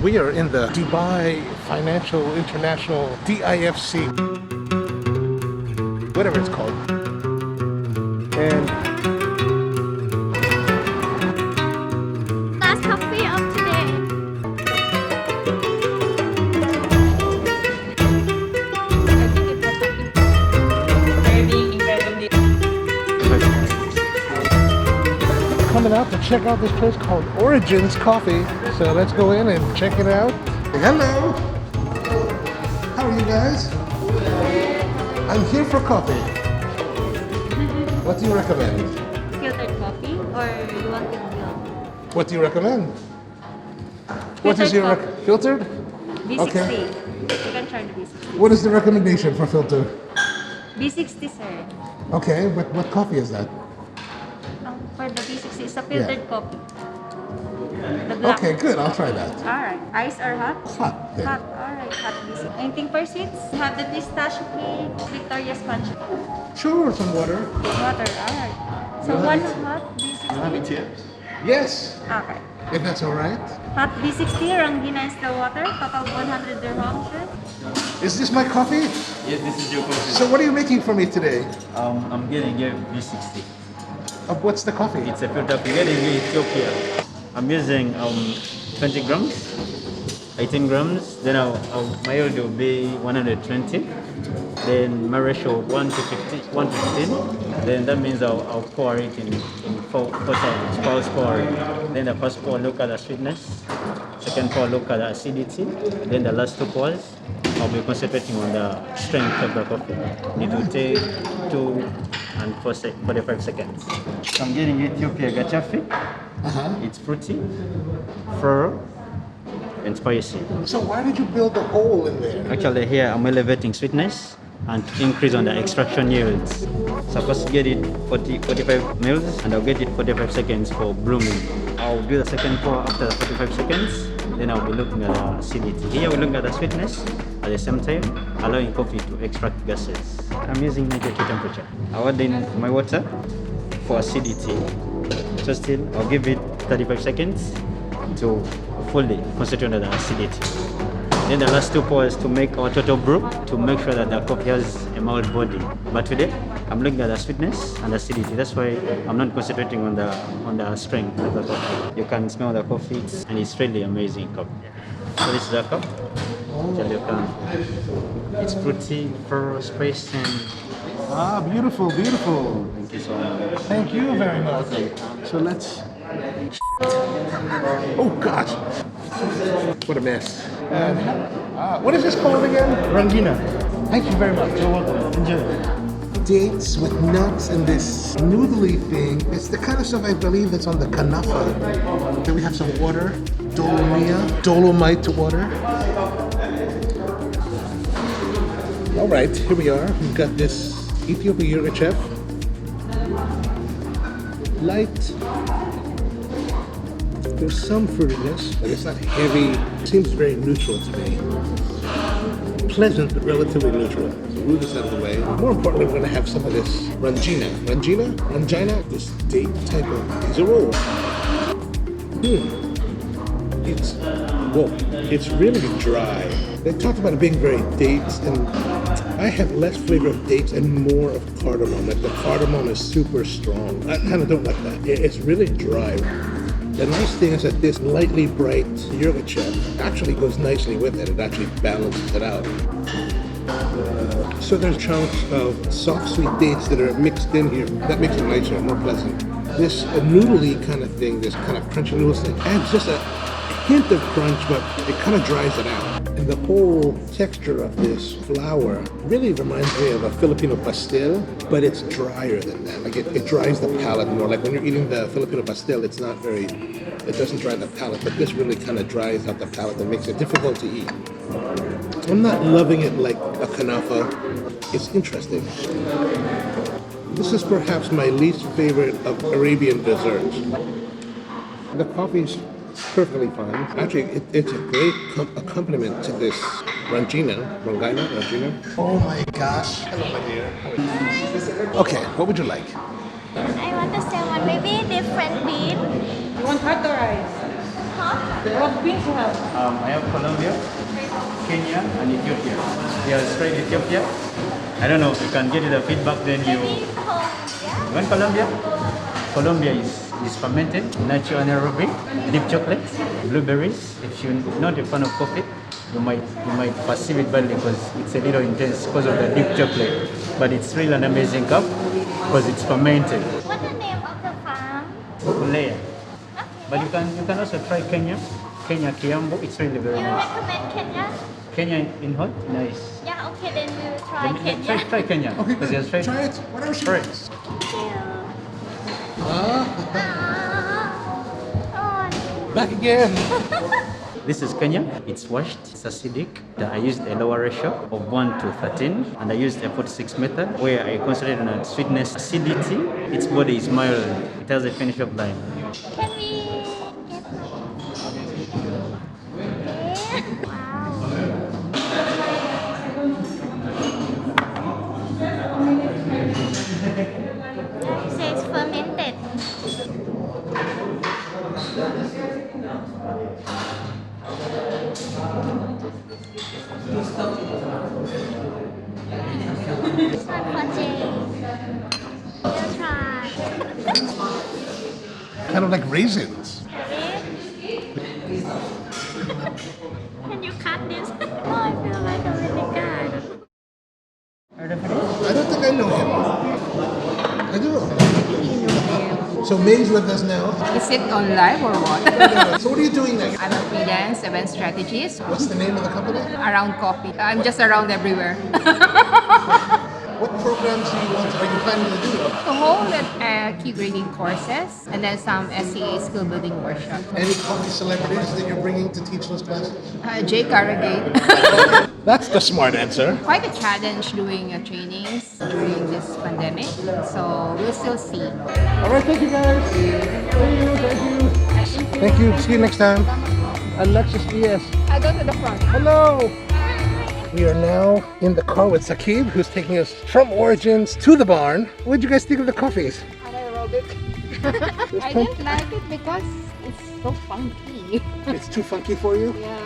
We are in the Dubai Financial International DIFC, whatever it's called. And last coffee of today. coming out to check out this place called Orijins Coffee. So let's go in and check it out. Hello! How are you guys? I'm here for coffee. What do you recommend? Filtered coffee or you want it milk? What do you recommend? What is your filtered? B60. Okay. You can try the B60. What is the recommendation for filter? B60, sir. Okay, but what coffee is that? For the B60, it's a filtered coffee. The black. Okay, good. I'll try that. Alright. Ice or hot? Hot. Yeah. Hot. Alright. Hot B60. Anything for sweets? You have the pistachio cake, Victoria sponge cake. Sure, some water. Water. Alright. So one hot B60. Yes, Okay. if that's all right. Hot B60, Ranginak is the water. Total 100 dirham, sir. Is this my coffee? Yes, this is your coffee. So what are you making for me today? I'm getting a V60. What's the coffee? It's a filter coffee getting in Ethiopia. I'm using 20 grams, 18 grams. Then my yield will be 120. Then my ratio 1 to 15. Then that means I'll pour it in four times. First pour. Then the first pour, look at the sweetness. Second pour, look at the acidity. Then the last two pours, I'll be concentrating on the strength of the coffee. It will take 2 and 45 seconds. So I'm getting Ethiopia gachafi. It's fruity, floral, and spicy. So why did you build a hole in there? Actually here I'm elevating sweetness and increase on the extraction yields. So first get it 45 mils and I'll get it 45 seconds for blooming. I'll do the second pour after 45 seconds. Then I'll be looking at the acidity. Here we're looking at the sweetness at the same time, allowing coffee to extract gases. I'm using negative temperature. I'll add in my water for acidity. So still, I'll give it 35 seconds to fully concentrate on the acidity. Then the last two pours to make our total brew, to make sure that the coffee has a mild body. But today, I'm looking at the sweetness and acidity. That's why I'm not concentrating on the strength of the coffee. You can smell the coffee, and it's really amazing coffee. So this is a cup. It's fruity, floral, spicy, and Beautiful, beautiful. thank you so much. Thank you very much. So let's... Oh gosh. What a mess. What is this called again? Ranginak. Thank you very much. You're welcome. Enjoy. Dates with nuts and this noodly thing. It's the kind of stuff I believe that's on the kanafa. Then we have some water. Dolomite water. All right, here we are. We've got this Ethiopia Yogurt light. There's some fruitiness, but it's not heavy. It seems very neutral to me. Pleasant, but relatively neutral. So move this out of the way. More importantly, we're going to have some of this Ranginak, this date type of, these are all. It's really dry. They talked about it being very dates, and I have less flavor of dates and more of cardamom. Like the cardamom is super strong. I kind of don't like that. It's really dry. The nice thing is that this lightly bright yogurt actually goes nicely with it. It actually balances it out. So there's chunks of soft sweet dates that are mixed in here. That makes it nicer, more pleasant. This noodly kind of thing, this kind of crunchy noodles thing, adds just a hint of crunch, but it kind of dries it out. And the whole texture of this flour really reminds me of a Filipino pastel, but it's drier than that. Like it dries the palate more. Like when you're eating the Filipino pastel, it doesn't dry the palate, but this really kind of dries out the palate and makes it difficult to eat. I'm not loving it like a kanafa. It's interesting. This is perhaps my least favorite of Arabian desserts. The coffee's perfectly fine. Actually, it's a great accompaniment to this Ranginak. Oh my gosh. Hello, my dear. Okay, what would you like? I want the salmon, maybe different bean. You want hot or ice? Hot? What beans you have? I have Colombia, Kenya, and Ethiopia. We are straight Ethiopia. I don't know if you can get the feedback, then you. You want Colombia? Colombia is fermented, natural anaerobic, deep chocolate, blueberries. If you're not a fan of coffee, you might perceive it badly because it's a little intense because of the deep chocolate. But it's really an amazing cup because it's fermented. What's the name of the farm? Kulea. Okay. But you can also try Kenya. Kenya Kiambu. It's really very You nice. recommend Kenya? Kenya in hot, nice. Yeah, okay, then we will try Kenya. Try Kenya. Okay, Because good. you're straight. Try it. Whatever she Try. wants. Thank you. Ah, Oh, back again. This is Kenya. It's washed. It's acidic. I used a lower ratio of 1 to 13, and I used a 46 method where I concentrated on sweetness, acidity. Its body is mild. It has a finish of lime. can we get Wow. It says fermented. This one for Jay. We'll try. Kind of like raisins. Can you cut this? Oh, I feel like a really good. I don't think I know him. I do. So May's with us now. Is it on live or what? So what are you doing now? I'm a freelance event strategist What's the name of the company? around coffee. I'm just around everywhere. What programs are you planning to do? To hold key grading courses and then some SCA skill building workshop. Any coffee celebrities that you're bringing to teach those classes? Jay Carragate. That's the smart answer. Quite a challenge doing trainings during this pandemic. So we'll still see. All right, thank you guys. Thank you. Thank you. See you next time. And Lexus DS. I go to the front. Hello. We are now in the car with Sakib, who's taking us from Orijins to the barn. What did you guys think of the coffees? Anaerobic. I didn't like it because it's so funky. It's too funky for you? Yeah.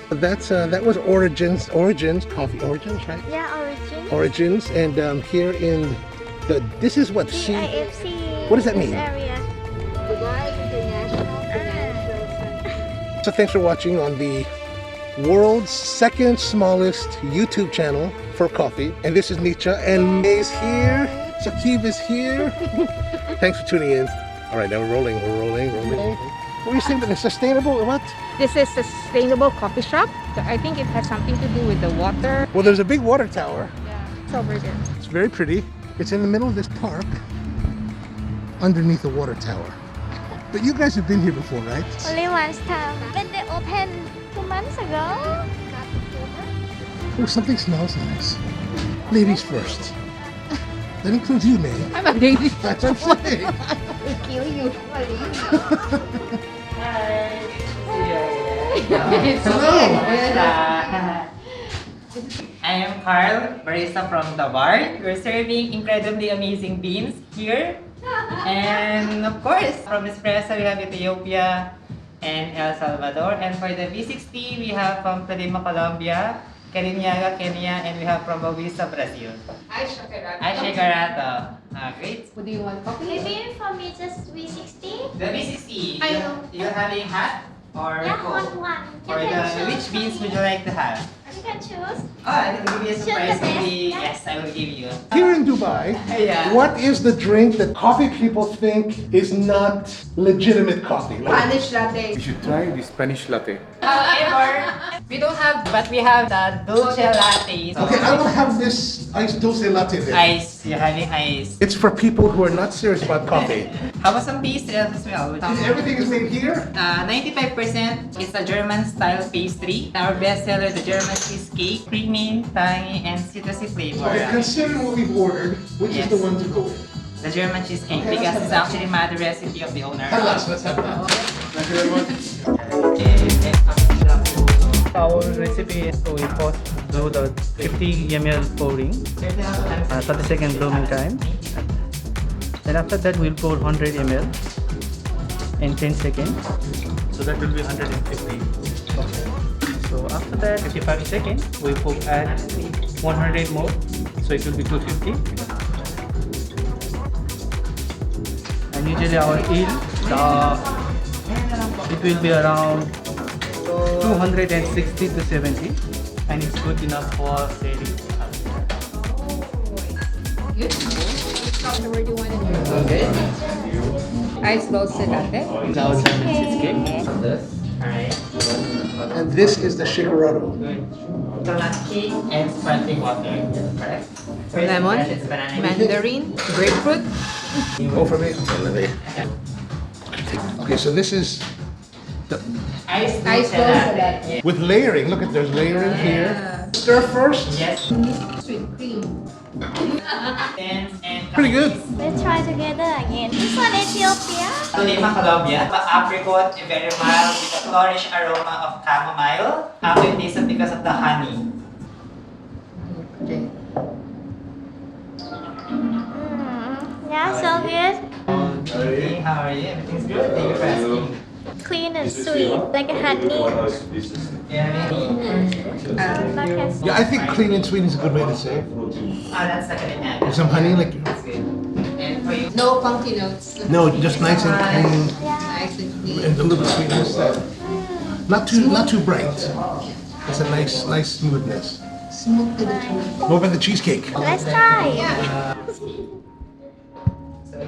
That was Orijins Coffee. Orijins, right? Yeah, origin. Orijins, and here in this is what she. IFC. What does that mean? Area. Dubai International Financial Center. So thanks for watching on the world's second smallest YouTube channel for coffee. And this is Nichcha, and May's here. Sakib is here. Thanks for tuning in. All right, now we're rolling. What were you saying about the sustainable? What? This is a sustainable coffee shop. So I think it has something to do with the water. Well, there's a big water tower. Yeah, it's over there. It's very pretty. It's in the middle of this park, underneath the water tower. But you guys have been here before, right? Only one time. When they opened 2 months ago. Oh, something smells nice. Ladies first. That includes you, May. I'm a lady. That's what I'm saying. I kill you. I am Carl, barista from the bar. We're serving incredibly amazing beans here. And of course, from espresso we have Ethiopia and El Salvador. And for the V60, we have from Tolima, Colombia, Kirinyaga, Kenya, and we have from Bavisa, Brazil. Shakerato. Great. What do you want? Coffee? Maybe for me just V60. The V60, I know. you're having hot or Yeah, cold? hot one. You Or can choose. which beans would you like to have? You can choose. Oh, I can give you a Choose surprise. the best. Maybe, Yeah. yes, I will give you. Here in Dubai, Yeah. what is the drink that coffee people think is not legitimate coffee? Like, Spanish latte. You should try the Spanish latte. However, we don't have, but we have the Dulce latte. So okay, I will have this iced dulce latte then. ice. You're having ice. It's for people who are not serious about coffee. How about some pastry as well? Everything is made here? 95% is a German style pastry. Our best seller, the German cheesecake, creamy, tangy, and citrusy flavor. Okay, considering what we've ordered, which is Yes. the one to go with? The German cheesecake because it's actually mother recipe of the owner. Let's have that. Thank you very much. Our recipe is to first do the 50 ml pouring, 30-second blooming time. Then after that we'll pour 100 ml. and 10 seconds. So that will be 150. So after that, 55 seconds, we will add 100 more. So it will be 250. And usually our yield, it will be around 260 to 70. And it's good enough for selling. Good. Where do you want to do? Okay. Ice Dulce Latte. It's our Germanese cheesecake. And this is the Shakerato. Coconut cake and sparkling water. Correct? Lemon, mandarin, grapefruit. Go for me. Okay, so this is Ice Ice Dulce Latte. with layering. Look at there's layering here. Stir first. Yes. Sweet cream. And Pretty good. Let's try together again. This one Ethiopia. Lima, Colombia. The apricot, very mild with a flourish aroma of chamomile. Aftertaste because of the honey. Okay. Yeah, so good. Okay, how are you? Everything's good? Thank you for asking. Clean and sweet, like a honey. Yeah, Yeah, I think clean and sweet is a good way to say it. that's the Kanya. With some honey, like That's good. And for you? No funky notes. no, just nice and clean Nice and clean. and a little sweetness. Not too bright. It's a nice smoothness. Smooth to the tone. Open the cheesecake. Let's try. So I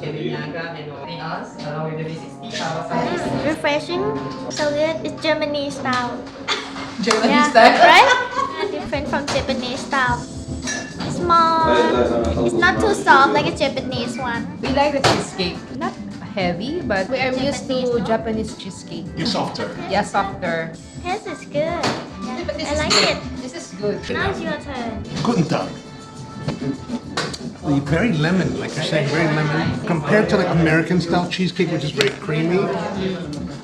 give you one Kiambu and anything else along with the V60. It's refreshing, so good. It's Germany style. Germany Yeah, style. right? Yeah, different from Japanese style. It's more, it's not too soft like a Japanese one. We like the cheesecake. Not heavy, but we are used to Japanese cheesecake. You're softer. Yeah, softer. Taste is good. Yeah, But this I is like good. it. This is good. Now it's your turn. Guten Tag. Very lemon, like you're saying, very lemon. Compared to like American style cheesecake, which is very creamy,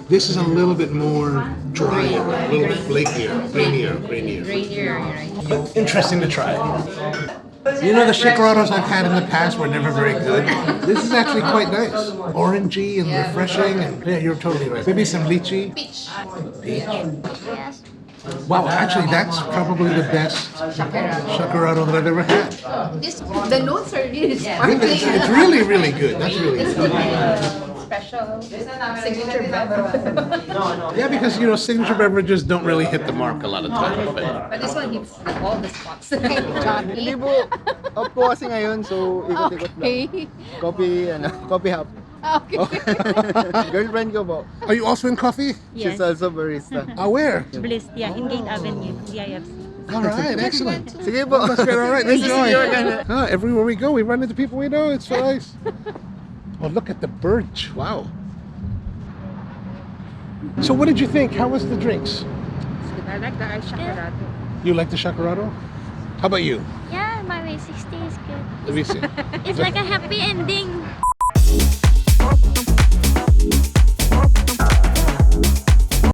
this is a little bit more dry, a little bit flakier, grainier. Rainier, right? Interesting to try. You know, the Shakeratos I've had in the past were never very good. This is actually quite nice. Orangey and refreshing, and yeah, you're totally right. Maybe some lychee. Peach. Yes. Wow, actually, that's probably the best Shakerato that I've ever had. The notes are really sparkling. It's really, really good. That's really good. Special signature beverage. Yeah, because you know, signature beverages don't really hit the mark a lot of times. But this one hits all the spots. Hindi po, off po kasi ngayon, so ikot-ikot lang. Okay. Coffee hub. Okay. Girlfriend ko po. Are you also in coffee? She's also barista. Where? Bliss, yeah, in Gate Avenue, CIFC. All right, excellent. Sige po. That's good. All right, Nice to enjoy. see you again. Everywhere we go, we run into people we know. It's so nice. Oh, look at the birch. Wow. So what did you think? How was the drinks? I like the Shakerato. You like the Shakerato? How about you? Yeah, my V60 is good. Let me see. It's like a happy ending.